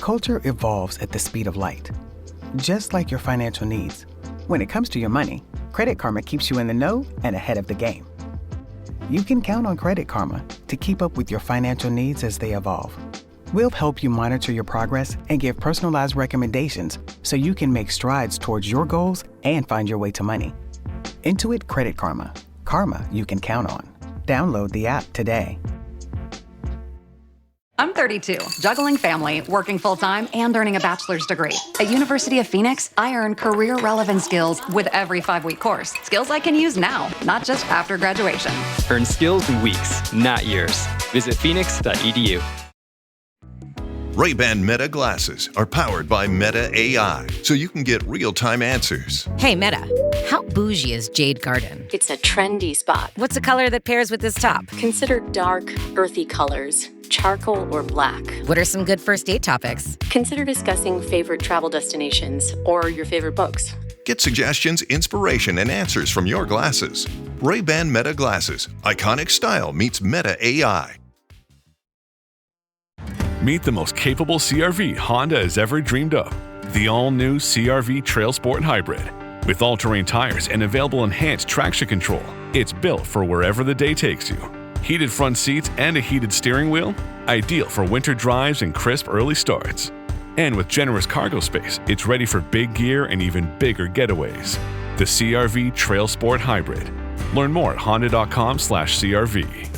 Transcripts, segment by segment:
culture evolves at the speed of light, just like your financial needs. When it comes to your money, Credit Karma keeps you in the know and ahead of the game. You can count on Credit Karma to keep up with your financial needs as they evolve. We'll help you monitor your progress and give personalized recommendations so you can make strides towards your goals and find your way to money. Intuit Credit Karma. Karma you can count on. Download the app today. I'm 32, juggling family, working full-time, and earning a bachelor's degree. At University of Phoenix, I earn career-relevant skills with every 5-week course. Skills I can use now, not just after graduation. Earn skills in weeks, not years. Visit phoenix.edu. Ray-Ban Meta glasses are powered by Meta AI, so you can get real-time answers. Hey, Meta, how bougie is Jade Garden? It's a trendy spot. What's a color that pairs with this top? Consider dark, earthy colors, charcoal or black. What are some good first date topics? Consider discussing favorite travel destinations or your favorite books. Get suggestions, inspiration, and answers from your glasses. Ray-Ban Meta glasses. Iconic style meets Meta AI. Meet the most capable CR-V Honda has ever dreamed of. The all-new CR-V Trail Sport Hybrid. With all-terrain tires and available enhanced traction control, it's built for wherever the day takes you. Heated front seats and a heated steering wheel, ideal for winter drives and crisp early starts. And with generous cargo space, it's ready for big gear and even bigger getaways. The CR-V Trail Sport Hybrid. Learn more at honda.com/CRV.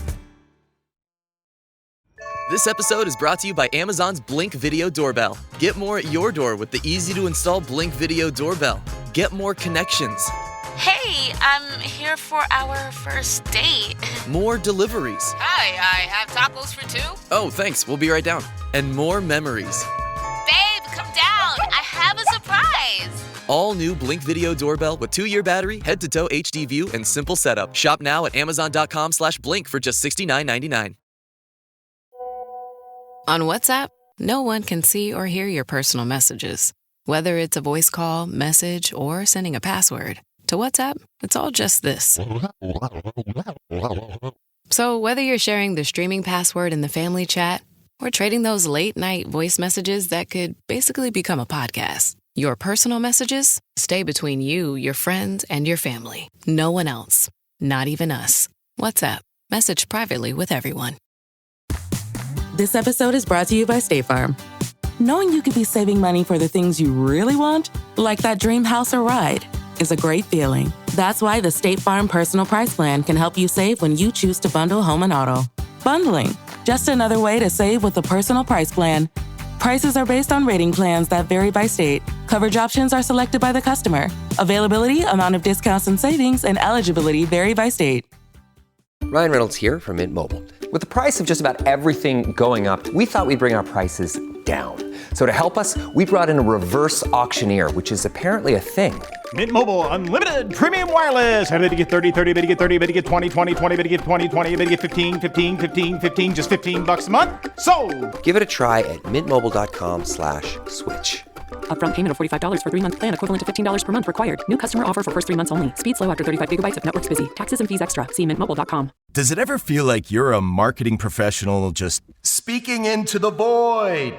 This episode is brought to you by Amazon's Blink Video Doorbell. Get more at your door with the easy-to-install Blink Video Doorbell. Get more connections. Hey, I'm here for our first date. More deliveries. Hi, I have tacos for two. Oh, thanks. We'll be right down. And more memories. Babe, come down. I have a surprise. All new Blink Video Doorbell with 2-year battery, head-to-toe HD view, and simple setup. Shop now at amazon.com/blink for just $69.99. On WhatsApp, no one can see or hear your personal messages. Whether it's a voice call, message, or sending a password. To WhatsApp, it's all just this. So whether you're sharing the streaming password in the family chat or trading those late-night voice messages that could basically become a podcast, your personal messages stay between you, your friends, and your family. No one else. Not even us. WhatsApp. Message privately with everyone. This episode is brought to you by State Farm. Knowing you could be saving money for the things you really want, like that dream house or ride, is a great feeling. That's why the State Farm Personal Price Plan can help you save when you choose to bundle home and auto. Bundling, just another way to save with a personal price plan. Prices are based on rating plans that vary by state. Coverage options are selected by the customer. Availability, amount of discounts and savings, and eligibility vary by state. Ryan Reynolds here from Mint Mobile. With the price of just about everything going up, we thought we'd bring our prices down. So to help us, we brought in a reverse auctioneer, which is apparently a thing. Mint Mobile Unlimited Premium Wireless. How to get 30, 30, bit to get 30, bit to get 20, 20, 20, bit to get 20, 20, bit to get 15, 15, 15, 15, just $15 a month? Sold! Give it a try at mintmobile.com/switch. Upfront payment of $45 for 3-month plan equivalent to $15 per month required. New customer offer for first 3 months only. Speed slow after 35 gigabytes if network's busy. Taxes and fees extra. See mintmobile.com. Does it ever feel like you're a marketing professional just speaking into the void?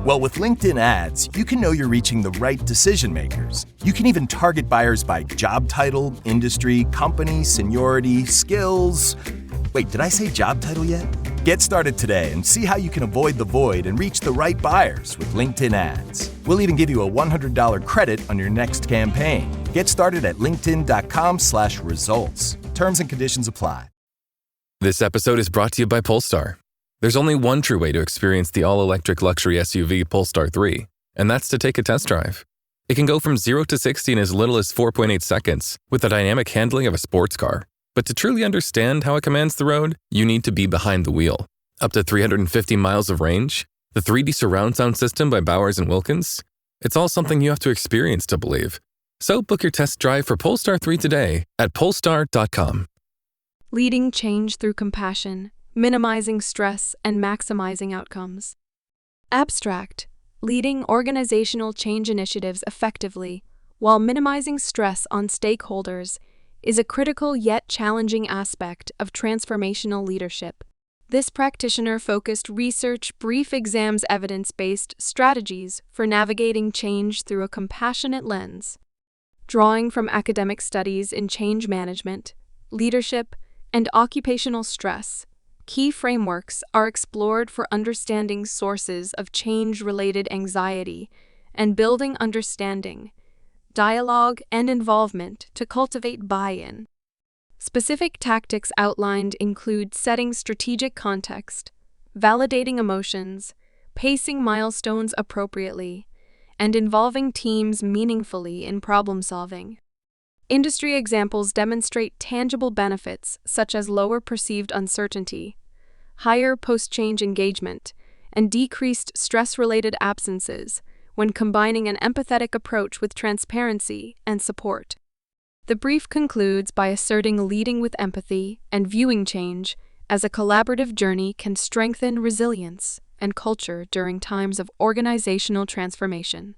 Well, with LinkedIn ads, you can know you're reaching the right decision makers. You can even target buyers by job title, industry, company, seniority, skills. Wait, did I say job title yet? Get started today and see how you can avoid the void and reach the right buyers with LinkedIn ads. We'll even give you a $100 credit on your next campaign. Get started at linkedin.com/results. Terms and conditions apply. This episode is brought to you by Polestar. There's only one true way to experience the all-electric luxury SUV Polestar 3, and that's to take a test drive. It can go from 0 to 60 in as little as 4.8 seconds with the dynamic handling of a sports car. But to truly understand how it commands the road, you need to be behind the wheel. Up to 350 miles of range, the 3D surround sound system by Bowers & Wilkins. It's all something you have to experience to believe. So book your test drive for Polestar 3 today at polestar.com. Leading change through compassion, minimizing stress, and maximizing outcomes. Abstract, leading organizational change initiatives effectively while minimizing stress on stakeholders is a critical yet challenging aspect of transformational leadership. This practitioner-focused research brief examines evidence-based strategies for navigating change through a compassionate lens. Drawing from academic studies in change management, leadership, and occupational stress, key frameworks are explored for understanding sources of change-related anxiety and building understanding, dialogue, and involvement to cultivate buy-in. Specific tactics outlined include setting strategic context, validating emotions, pacing milestones appropriately, and involving teams meaningfully in problem-solving. Industry examples demonstrate tangible benefits such as lower perceived uncertainty, higher post-change engagement, and decreased stress-related absences when combining an empathetic approach with transparency and support. The brief concludes by asserting leading with empathy and viewing change as a collaborative journey can strengthen resilience and culture during times of organizational transformation.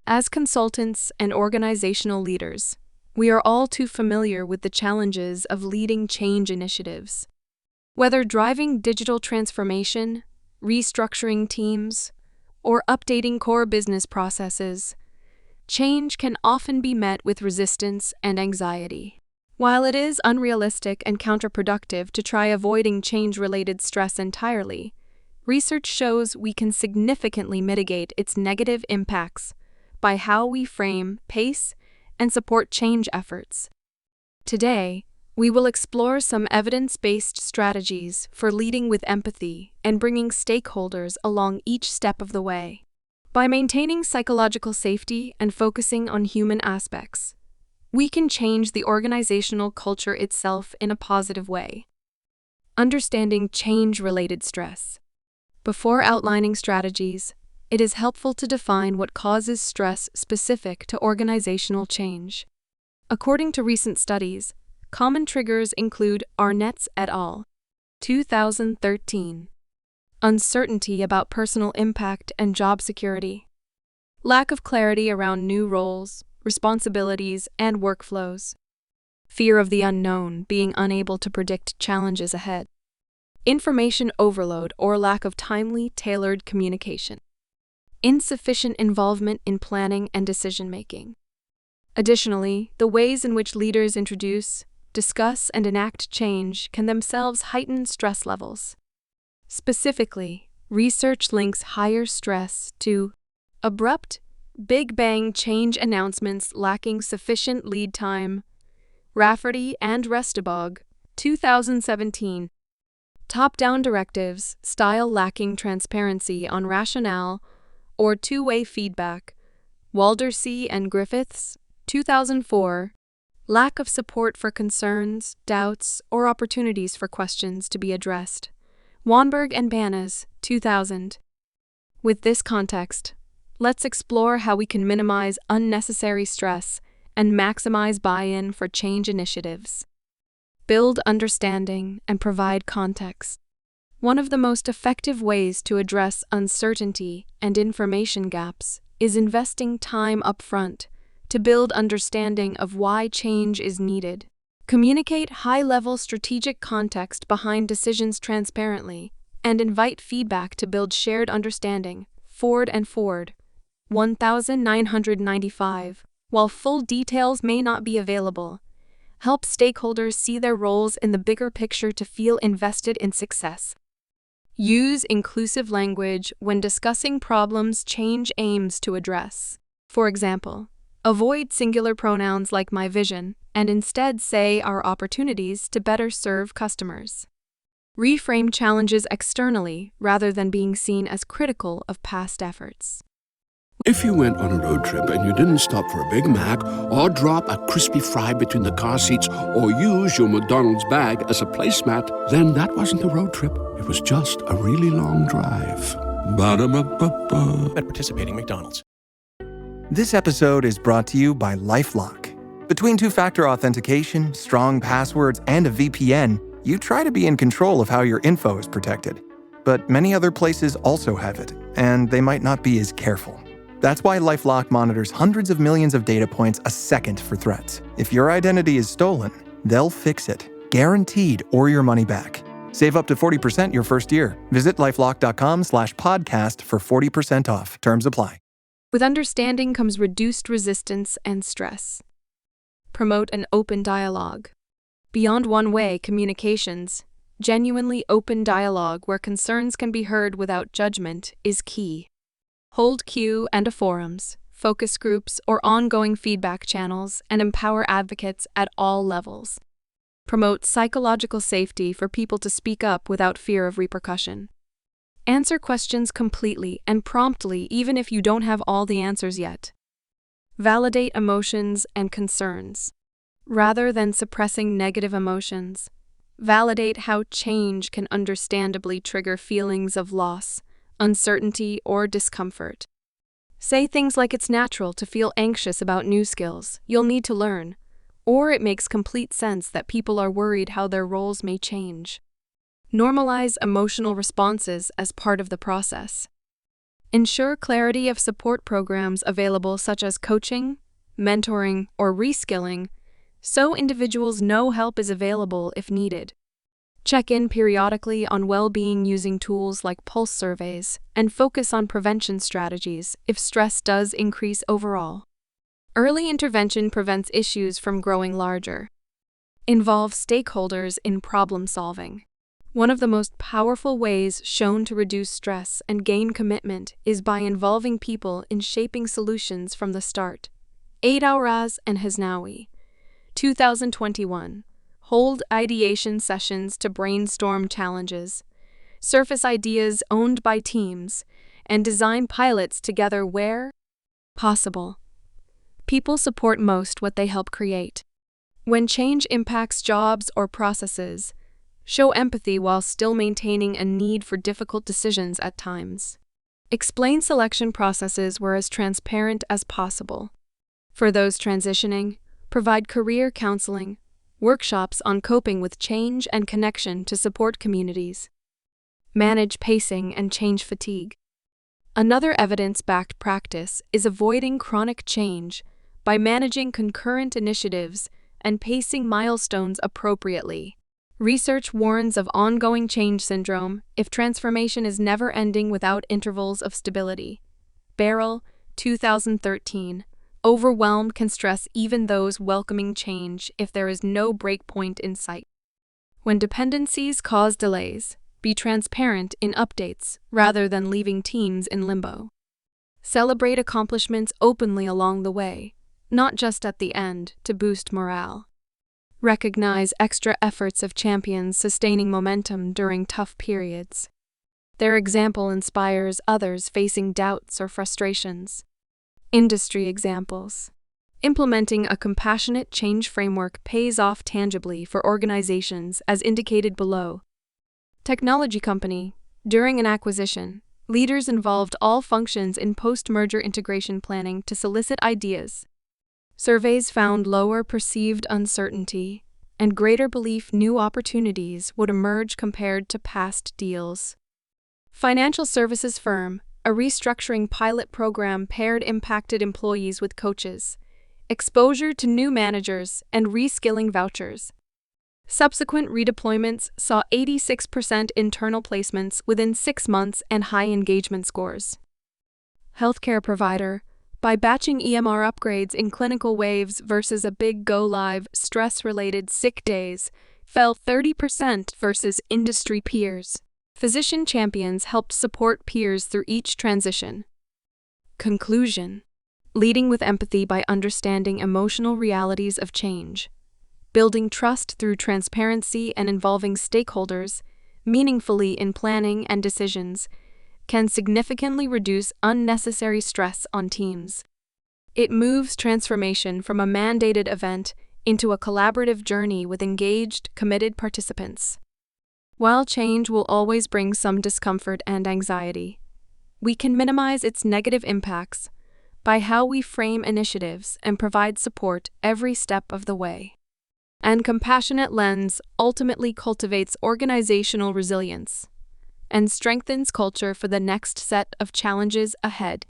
As consultants and organizational leaders, we are all too familiar with the challenges of leading change initiatives. Whether driving digital transformation, restructuring teams, or updating core business processes, change can often be met with resistance and anxiety. While it is unrealistic and counterproductive to try avoiding change-related stress entirely, research shows we can significantly mitigate its negative impacts by how we frame, pace, and support change efforts. Today, we will explore some evidence-based strategies for leading with empathy and bringing stakeholders along each step of the way. By maintaining psychological safety and focusing on human aspects, we can change the organizational culture itself in a positive way. Understanding change-related stress. Before outlining strategies, it is helpful to define what causes stress specific to organizational change. According to recent studies, common triggers include Arnett's et al. 2013. Uncertainty about personal impact and job security. Lack of clarity around new roles, responsibilities, and workflows. Fear of the unknown, being unable to predict challenges ahead. Information overload or lack of timely, tailored communication. Insufficient involvement in planning and decision-making. Additionally, the ways in which leaders introduce, discuss, and enact change can themselves heighten stress levels. Specifically, research links higher stress to abrupt, big bang change announcements lacking sufficient lead time, Rafferty and Restabog, 2017. Top-down directives, style lacking transparency on rationale or two-way feedback, Waldersee and Griffiths, 2004. Lack of support for concerns, doubts, or opportunities for questions to be addressed, Wanberg and Banas, 2000. With this context, let's explore how we can minimize unnecessary stress and maximize buy-in for change initiatives. Build understanding and provide context. One of the most effective ways to address uncertainty and information gaps is investing time upfront to build understanding of why change is needed. Communicate high-level strategic context behind decisions transparently, and invite feedback to build shared understanding. Ford and Ford, 1995. While full details may not be available, help stakeholders see their roles in the bigger picture to feel invested in success. Use inclusive language when discussing problems change aims to address. For example, avoid singular pronouns like my vision, and instead say our opportunities to better serve customers. Reframe challenges externally rather than being seen as critical of past efforts. If you went on a road trip and you didn't stop for a Big Mac or drop a crispy fry between the car seats or use your McDonald's bag as a placemat, then that wasn't a road trip. It was just a really long drive. Ba-da-ba-ba-ba. At participating McDonald's. This episode is brought to you by LifeLock. Between two-factor authentication, strong passwords, and a VPN, you try to be in control of how your info is protected. But many other places also have it, and they might not be as careful. That's why LifeLock monitors hundreds of millions of data points a second for threats. If your identity is stolen, they'll fix it, guaranteed, or your money back. Save up to 40% your first year. Visit lifelock.com/podcast for 40% off. Terms apply. With understanding comes reduced resistance and stress. Promote an open dialogue. Beyond one-way communications, genuinely open dialogue where concerns can be heard without judgment is key. Hold Q&A forums, focus groups, or ongoing feedback channels and empower advocates at all levels. Promote psychological safety for people to speak up without fear of repercussion. Answer questions completely and promptly even if you don't have all the answers yet. Validate emotions and concerns. Rather than suppressing negative emotions, validate how change can understandably trigger feelings of loss, uncertainty, or discomfort. Say things like it's natural to feel anxious about new skills you'll need to learn, or it makes complete sense that people are worried how their roles may change. Normalize emotional responses as part of the process. Ensure clarity of support programs available such as coaching, mentoring, or reskilling, so individuals know help is available if needed. Check in periodically on well-being using tools like pulse surveys, and focus on prevention strategies if stress does increase overall. Early intervention prevents issues from growing larger. Involve stakeholders in problem solving. One of the most powerful ways shown to reduce stress and gain commitment is by involving people in shaping solutions from the start. Aid-Auraz and Hasnawi, 2021. Hold ideation sessions to brainstorm challenges, surface ideas owned by teams, and design pilots together where possible. People support most what they help create. When change impacts jobs or processes, show empathy while still maintaining a need for difficult decisions at times. Explain selection processes were as transparent as possible. For those transitioning, provide career counseling, workshops on coping with change and connection to support communities. Manage pacing and change fatigue. Another evidence-backed practice is avoiding chronic change by managing concurrent initiatives and pacing milestones appropriately. Research warns of ongoing change syndrome if transformation is never ending without intervals of stability. Barrel, 2013. Overwhelm can stress even those welcoming change if there is no breakpoint in sight. When dependencies cause delays, be transparent in updates rather than leaving teams in limbo. Celebrate accomplishments openly along the way, not just at the end to boost morale. Recognize extra efforts of champions sustaining momentum during tough periods. Their example inspires others facing doubts or frustrations. Industry examples. Implementing a compassionate change framework pays off tangibly for organizations as indicated below. Technology company. During an acquisition, leaders involved all functions in post-merger integration planning to solicit ideas. Surveys found lower perceived uncertainty and greater belief new opportunities would emerge compared to past deals. Financial services firm. A restructuring pilot program paired impacted employees with coaches, exposure to new managers, and reskilling vouchers. Subsequent redeployments saw 86% internal placements within 6 months and high engagement scores. Healthcare provider. By batching EMR upgrades in clinical waves versus a big go-live, stress-related sick days fell 30% versus industry peers. Physician champions helped support peers through each transition. Conclusion. Leading with empathy by understanding emotional realities of change. Building trust through transparency and involving stakeholders meaningfully in planning and decisions can significantly reduce unnecessary stress on teams. It moves transformation from a mandated event into a collaborative journey with engaged, committed participants. While change will always bring some discomfort and anxiety, we can minimize its negative impacts by how we frame initiatives and provide support every step of the way. And compassionate lens ultimately cultivates organizational resilience and strengthens culture for the next set of challenges ahead.